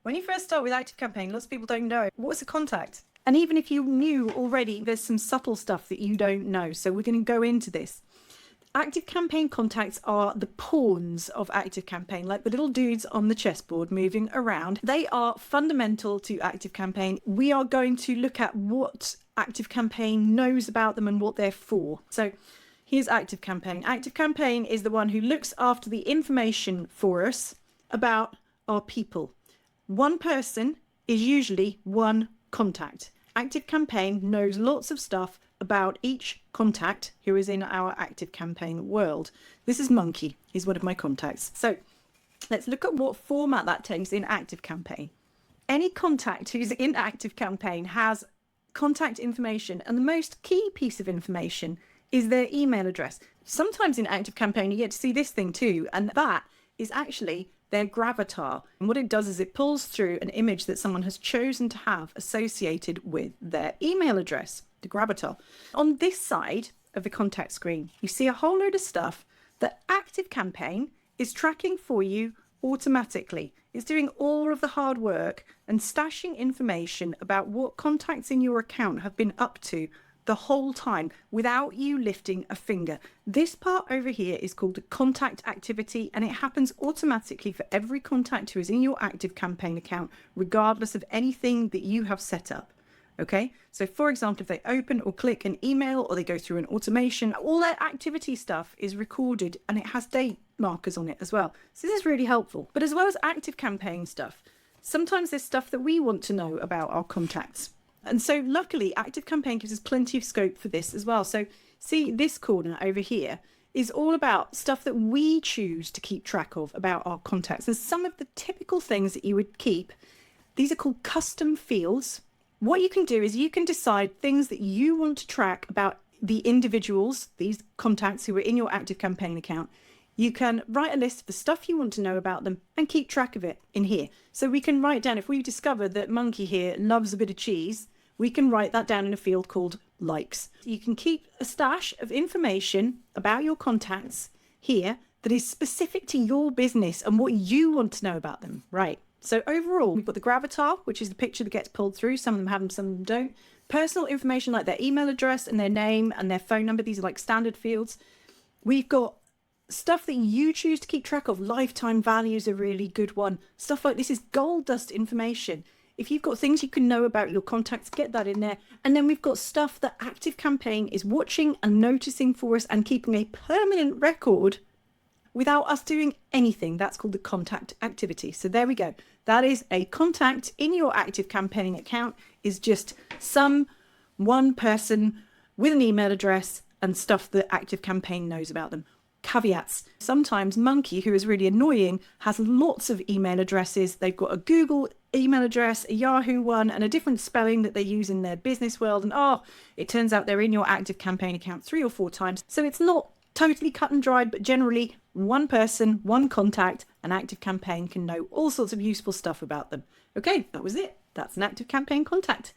When you first start with ActiveCampaign, lots of people don't know what's a contact. And even if you knew already, there's some subtle stuff that you don't know. So we're going to go into this. ActiveCampaign contacts are the pawns of ActiveCampaign, like the little dudes on the chessboard moving around. They are fundamental to ActiveCampaign. We are going to look at what ActiveCampaign knows about them and what they're for. So here's ActiveCampaign. ActiveCampaign is the one who looks after the information for us about our people. One person is usually one contact. ActiveCampaign knows lots of stuff about each contact who is in our ActiveCampaign world. This is Monkey. He's one of my contacts. So let's look at what format that takes in ActiveCampaign. Any contact who's in ActiveCampaign has contact information, and the most key piece of information is their email address. Sometimes in ActiveCampaign you get to see this thing too, and that is actually their gravatar. And what it does is it pulls through an image that someone has chosen to have associated with their email address, the gravatar. On this side of the contact screen, you see a whole load of stuff that ActiveCampaign is tracking for you automatically. It's doing all of the hard work and stashing information about what contacts in your account have been up to the whole time without you lifting a finger. This part over here is called the contact activity, and it happens automatically for every contact who is in your ActiveCampaign account, regardless of anything that you have set up. Okay, so for example, if they open or click an email or they go through an automation, all that activity stuff is recorded and it has date markers on it as well. So this is really helpful. But as well as ActiveCampaign stuff, sometimes there's stuff that we want to know about our contacts. And so luckily, ActiveCampaign gives us plenty of scope for this as well. So see, this corner over here is all about stuff that we choose to keep track of about our contacts. There's some of the typical things that you would keep. These are called custom fields. What you can do is you can decide things that you want to track about the individuals, these contacts who are in your ActiveCampaign account. You can write a list of the stuff you want to know about them and keep track of it in here. So we can write down, if we discover that Monkey here loves a bit of cheese, we can write that down in a field called likes. You can keep a stash of information about your contacts here that is specific to your business and what you want to know about them, right? So overall, we've got the gravatar, which is the picture that gets pulled through. Some of them have them, some of them don't. Personal information like their email address and their name and their phone number. These are like standard fields. We've got stuff that you choose to keep track of. Lifetime value is a really good one. Stuff like this is gold dust information. If you've got things you can know about your contacts, get that in there. And then we've got stuff that ActiveCampaign is watching and noticing for us and keeping a permanent record without us doing anything. That's called the contact activity. So there we go. That is a contact in your ActiveCampaign account, is just one person with an email address and stuff that ActiveCampaign knows about them. Caveats. Sometimes Monkey, who is really annoying, has lots of email addresses. They've got a Google email address, a Yahoo one, and a different spelling that they use in their business world. And it turns out they're in your ActiveCampaign account 3 or 4 times. So it's not totally cut and dried, but generally one person, one contact, an ActiveCampaign can know all sorts of useful stuff about them. Okay, that was it. That's an ActiveCampaign contact.